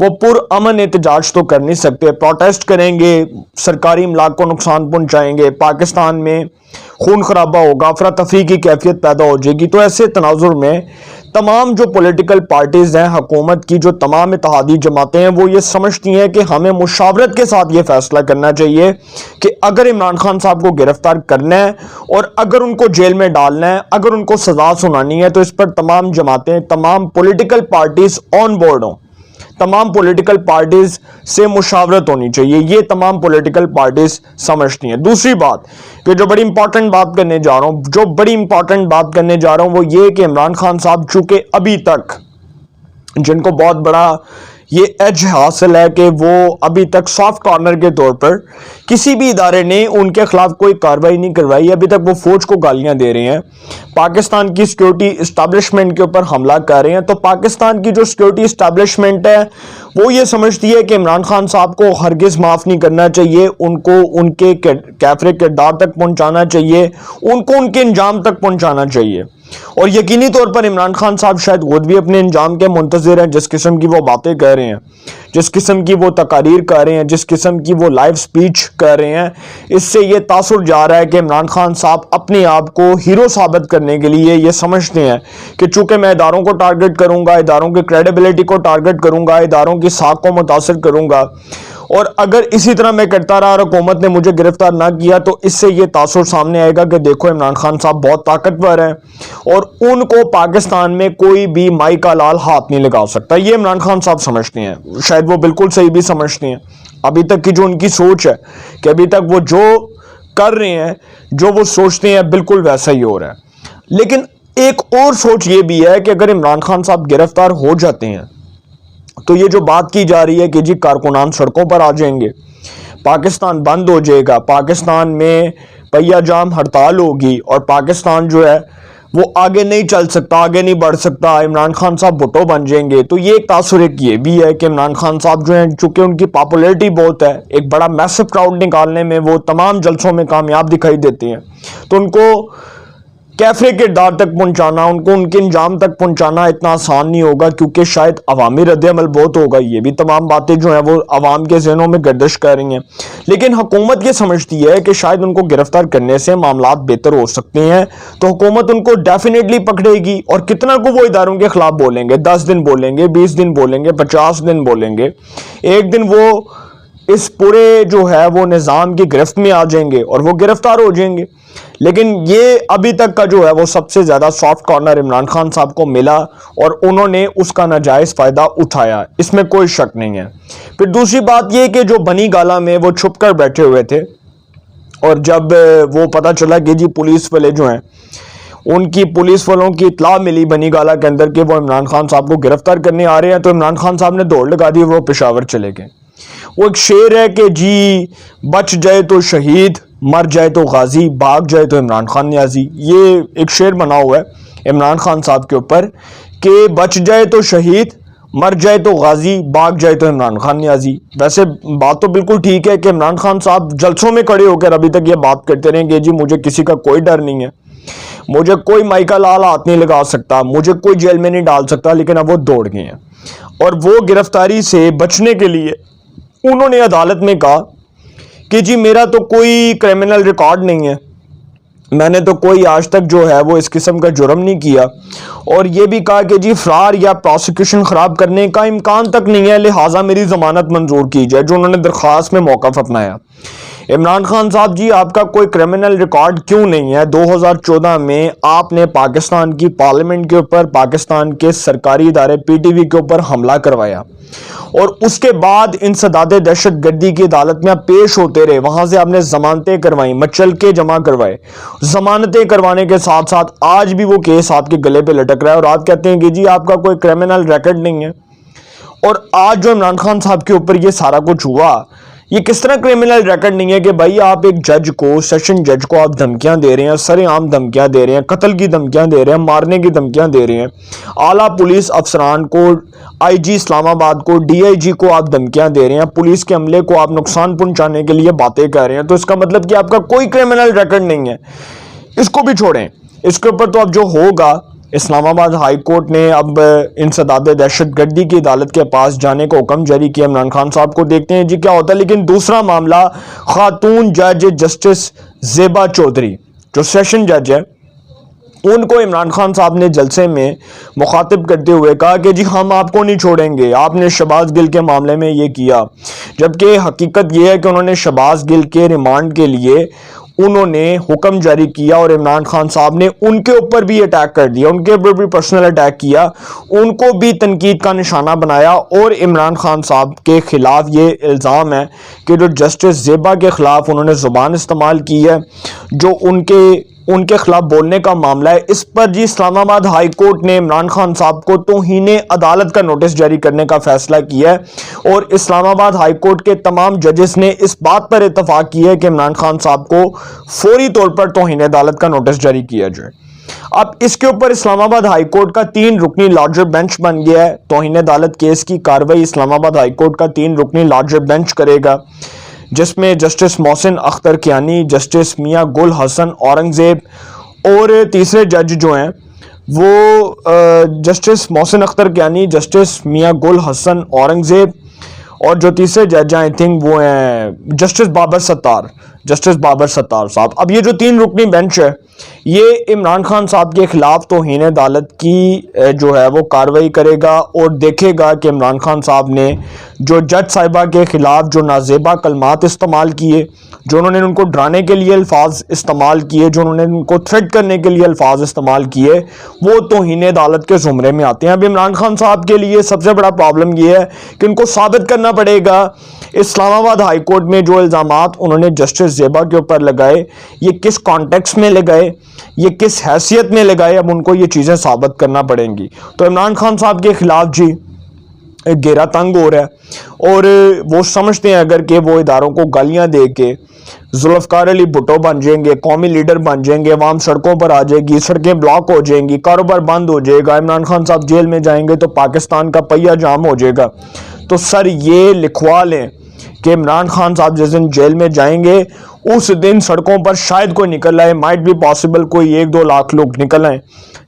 وہ پرامن احتجاج تو کر نہیں سکتے، پروٹیسٹ کریں گے، سرکاری املاک کو نقصان پہنچائیں گے، پاکستان میں خون خرابہ ہوگا، افراتفری کی کیفیت پیدا ہو جائے گی۔ تو ایسے تناظر میں تمام جو پولیٹیکل پارٹیز ہیں، حکومت کی جو تمام اتحادی جماعتیں ہیں، وہ یہ سمجھتی ہیں کہ ہمیں مشاورت کے ساتھ یہ فیصلہ کرنا چاہیے کہ اگر عمران خان صاحب کو گرفتار کرنا ہے اور اگر ان کو جیل میں ڈالنا ہے، اگر ان کو سزا سنانی ہے، تو اس پر تمام جماعتیں، تمام پولیٹیکل پارٹیز آن بورڈ ہوں، تمام پولیٹیکل پارٹیز سے مشاورت ہونی چاہیے، یہ تمام پولیٹیکل پارٹیز سمجھتی ہیں۔ دوسری بات کہ جو بڑی امپورٹنٹ بات کرنے جا رہا ہوں وہ یہ کہ عمران خان صاحب چونکہ ابھی تک جن کو بہت بڑا یہ ایج حاصل ہے کہ وہ ابھی تک سافٹ کارنر کے طور پر کسی بھی ادارے نے ان کے خلاف کوئی کارروائی نہیں کروائی، ابھی تک وہ فوج کو گالیاں دے رہے ہیں، پاکستان کی سیکیورٹی اسٹیبلشمنٹ کے اوپر حملہ کر رہے ہیں۔ تو پاکستان کی جو سیکیورٹی اسٹیبلشمنٹ ہے وہ یہ سمجھتی ہے کہ عمران خان صاحب کو ہرگز معاف نہیں کرنا چاہیے، ان کو ان کے کیفر کردار تک پہنچانا چاہیے، ان کو ان کے انجام تک پہنچانا چاہیے، اور یقینی طور پر عمران خان صاحب شاید خود بھی اپنے انجام کے منتظر ہیں۔ جس قسم کی وہ باتیں کہہ رہے ہیں، جس قسم کی وہ تقاریر کر رہے ہیں، جس قسم کی وہ لائیو سپیچ کر رہے ہیں، اس سے یہ تاثر جا رہا ہے کہ عمران خان صاحب اپنے آپ کو ہیرو ثابت کرنے کے لیے یہ سمجھتے ہیں کہ چونکہ میں اداروں کو ٹارگٹ کروں گا، اداروں کی کریڈیبلٹی کو ٹارگٹ کروں گا، اداروں کی ساکھ کو متاثر کروں گا، اور اگر اسی طرح میں کرتا رہا اور حکومت نے مجھے گرفتار نہ کیا تو اس سے یہ تاثر سامنے آئے گا کہ دیکھو عمران خان صاحب بہت طاقتور ہیں اور ان کو پاکستان میں کوئی بھی مائی کا لال ہاتھ نہیں لگا سکتا۔ یہ عمران خان صاحب سمجھتے ہیں، شاید وہ بالکل صحیح بھی سمجھتے ہیں۔ ابھی تک کی جو ان کی سوچ ہے کہ ابھی تک وہ جو کر رہے ہیں، جو وہ سوچتے ہیں، بالکل ویسا ہی ہو رہا ہے۔ لیکن ایک اور سوچ یہ بھی ہے کہ اگر عمران خان صاحب گرفتار ہو جاتے ہیں تو یہ جو بات کی جا رہی ہے کہ جی کارکنان سڑکوں پر آ جائیں گے، پاکستان بند ہو جائے گا، پاکستان میں پہیا جام ہڑتال ہوگی اور پاکستان جو ہے وہ آگے نہیں چل سکتا، آگے نہیں بڑھ سکتا، عمران خان صاحب بھٹو بن جائیں گے، تو یہ ایک تاثر ایک یہ بھی ہے کہ عمران خان صاحب جو ہیں چونکہ ان کی پاپولیرٹی بہت ہے، ایک بڑا میسو کراؤڈ نکالنے میں وہ تمام جلسوں میں کامیاب دکھائی دیتے ہیں، تو ان کو کیفے کردار تک پہنچانا، ان کو ان کے انجام تک پہنچانا اتنا آسان نہیں ہوگا، کیونکہ شاید عوامی رد عمل بہت ہوگا۔ یہ بھی تمام باتیں جو ہیں وہ عوام کے ذہنوں میں گردش کر رہی ہیں، لیکن حکومت یہ سمجھتی ہے کہ شاید ان کو گرفتار کرنے سے معاملات بہتر ہو سکتے ہیں، تو حکومت ان کو ڈیفینیٹلی پکڑے گی، اور کتنا کو وہ اداروں کے خلاف بولیں گے، 10 دن بولیں گے، 20 دن بولیں گے، 50 دن بولیں گے، ایک دن وہ اس پورے جو ہے وہ نظام کی گرفت میں آ جائیں گے اور وہ گرفتار ہو جائیں گے۔ لیکن یہ ابھی تک کا جو ہے وہ سب سے زیادہ سافٹ کارنر عمران خان صاحب کو ملا اور انہوں نے اس کا ناجائز فائدہ اٹھایا، اس میں کوئی شک نہیں ہے۔ پھر دوسری بات یہ کہ جو بنی گالہ میں وہ چھپ کر بیٹھے ہوئے تھے، اور جب وہ پتہ چلا کہ جی پولیس والے جو ہیں ان کی پولیس والوں کی اطلاع ملی بنی گالہ کے اندر کہ وہ عمران خان صاحب کو گرفتار کرنے آ رہے ہیں، تو عمران خان صاحب نے دوڑ لگا دی، وہ پشاور چلے گئے۔ وہ ایک شعر ہے کہ جی بچ جائے تو شہید، مر جائے تو غازی، بھاگ جائے تو عمران خان نیازی، یہ ایک شعر بنا ہوا ہے عمران خان صاحب کے اوپر کہ بچ جائے تو شہید، مر جائے تو غازی، بھاگ جائے تو عمران خان نیازی۔ ویسے بات تو بالکل ٹھیک ہے کہ عمران خان صاحب جلسوں میں کھڑے ہو کر ابھی تک یہ بات کرتے رہے کہ جی مجھے کسی کا کوئی ڈر نہیں ہے، مجھے کوئی مائی کا لال ہاتھ نہیں لگا سکتا، مجھے کوئی جیل میں نہیں ڈال سکتا، لیکن اب وہ دوڑ گئے ہیں، اور وہ گرفتاری سے بچنے کے لیے انہوں نے عدالت میں کہا کہ جی میرا تو کوئی کرمنل ریکارڈ نہیں ہے، میں نے تو کوئی آج تک جو ہے وہ اس قسم کا جرم نہیں کیا، اور یہ بھی کہا کہ جی فرار یا پروسیکیوشن خراب کرنے کا امکان تک نہیں ہے، لہٰذا میری ضمانت منظور کی جائے، جو انہوں نے درخواست میں موقف اپنایا۔ عمران خان صاحب جی آپ کا کوئی کرمنل ریکارڈ کیوں نہیں ہے؟ 2014 میں آپ نے پاکستان کی پارلیمنٹ کے اوپر، پاکستان کے سرکاری ادارے پی ٹی وی کے اوپر حملہ کروایا، اور اس کے بعد انسداد دہشت گردی کی عدالت میں آپ پیش ہوتے رہے، وہاں سے آپ نے ضمانتیں کروائیں، مچل کے جمع کروائے، ضمانتیں کروانے کے ساتھ ساتھ آج بھی وہ کیس آپ کے گلے پہ لٹک رہا ہے، اور آپ کہتے ہیں کہ جی آپ کا کوئی کرمنل ریکارڈ نہیں ہے۔ اور آج جو عمران خان صاحب کے اوپر یہ سارا کچھ ہوا، یہ کس طرح کرمنل ریکارڈ نہیں ہے کہ بھائی آپ ایک جج کو، سیشن جج کو آپ دھمکیاں دے رہے ہیں، سر عام دھمکیاں دے رہے ہیں، قتل کی دھمکیاں دے رہے ہیں، مارنے کی دھمکیاں دے رہے ہیں، اعلیٰ پولیس افسران کو، آئی جی اسلام آباد کو، ڈی آئی جی کو آپ دھمکیاں دے رہے ہیں، پولیس کے عملے کو آپ نقصان پہنچانے کے لیے باتیں کر رہے ہیں، تو اس کا مطلب کہ آپ کا کوئی کرمنل ریکارڈ نہیں ہے۔ اس کو بھی چھوڑیں، اس کے اوپر تو اب جو ہوگا اسلام آباد ہائی کورٹ نے اب انسداد دہشت گردی کی عدالت کے پاس جانے کا حکم جاری کیا عمران خان صاحب کو. دیکھتے ہیں جی کیا ہوتا ہے. لیکن دوسرا معاملہ خاتون جج جسٹس زیبا چودھری جو سیشن جج ہے, ان کو عمران خان صاحب نے جلسے میں مخاطب کرتے ہوئے کہا کہ جی ہم آپ کو نہیں چھوڑیں گے, آپ نے شہباز گل کے معاملے میں یہ کیا. جبکہ حقیقت یہ ہے کہ انہوں نے شہباز گل کے ریمانڈ کے لیے انہوں نے حکم جاری کیا اور عمران خان صاحب نے ان کے اوپر بھی اٹیک کر دیا, ان کے اوپر بھی پرسنل اٹیک کیا, ان کو بھی تنقید کا نشانہ بنایا. اور عمران خان صاحب کے خلاف یہ الزام ہے کہ جو جسٹس زیبا کے خلاف انہوں نے زبان استعمال کی ہے, جو ان کے خلاف بولنے کا معاملہ ہے, اس پر جی اسلام آباد ہائی کورٹ نے عمران خان صاحب کو توہین عدالت کا نوٹس جاری کرنے کا فیصلہ کیا ہے. اور اسلام آباد ہائی کورٹ کے تمام ججز نے اس بات پر اتفاق کیا ہے کہ عمران خان صاحب کو فوری طور پر توہین عدالت کا نوٹس جاری کیا جائے. اب اس کے اوپر اسلام آباد ہائی کورٹ کا 3 رکنی لارجر بینچ بن گیا ہے. توہین عدالت کیس کی کارروائی اسلام آباد ہائی کورٹ کا 3 رکنی لارجر بینچ کرے گا, جس میں جسٹس محسن اختر کیانی, جسٹس میاں گل حسن اورنگزیب اور تیسرے جج جو ہیں وہ جسٹس محسن اختر کیانی, جسٹس میاں گل حسن اورنگزیب, اور جو تیسرے جج آئی تھنک وہ ہیں جسٹس بابر ستار صاحب. اب یہ جو 3 رکنی بینچ ہے یہ عمران خان صاحب کے خلاف توہین عدالت کی جو ہے وہ کارروائی کرے گا اور دیکھے گا کہ عمران خان صاحب نے جو جج صاحبہ کے خلاف جو نازیبا کلمات استعمال کیے, جو انہوں نے ان کو ڈرانے کے لیے الفاظ استعمال کیے, جو انہوں نے ان کو تھریٹ کرنے کے لیے الفاظ استعمال کیے, وہ توہین عدالت کے زمرے میں آتے ہیں. اب عمران خان صاحب کے لیے سب سے بڑا پرابلم یہ ہے کہ ان کو ثابت کرنا پڑے گا اسلام آباد ہائی کورٹ میں جو الزامات انہوں نے جسٹس زیبا کے اوپر لگائے یہ کس کانٹیکس میں لگائے, یہ کس حیثیت میں لگائے, اب ان کو یہ چیزیں ثابت کرنا پڑیں گی. تو عمران خان صاحب کے خلاف جی گھیرا تنگ ہو رہا ہے اور وہ سمجھتے ہیں اگر کہ وہ اداروں کو گالیاں دے کے ذوالفقار علی بھٹو بن جائیں گے, قومی لیڈر بن جائیں گے, عوام سڑکوں پر آ جائے گی, سڑکیں بلاک ہو جائیں گی, کاروبار بند ہو جائے گا, عمران خان صاحب جیل میں جائیں گے تو پاکستان کا پہیہ جام ہو جائے گا. تو سر یہ لکھوا لیں کہ عمران خان صاحب جس دن جیل میں جائیں گے اس دن سڑکوں پر شاید کوئی نکل آئے, مائٹ بھی پاسبل کوئی 1-2 لاکھ لوگ نکل آئیں,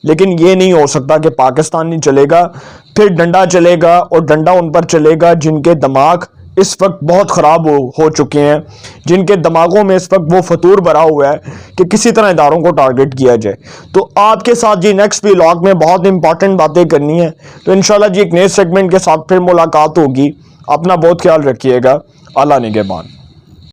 لیکن یہ نہیں ہو سکتا کہ پاکستان نہیں چلے گا. پھر ڈنڈا چلے گا اور ڈنڈا ان پر چلے گا جن کے دماغ اس وقت بہت خراب ہو چکے ہیں, جن کے دماغوں میں اس وقت وہ فطور بھرا ہوا ہے کہ کسی طرح اداروں کو ٹارگٹ کیا جائے. تو آپ کے ساتھ جی نیکسٹ ولاگ میں بہت امپورٹنٹ باتیں کرنی ہیں, تو انشاءاللہ جی ایک نئے سیگمنٹ کے ساتھ پھر ملاقات ہوگی. اپنا بہت خیال رکھیے گا. اللہ نگہبان.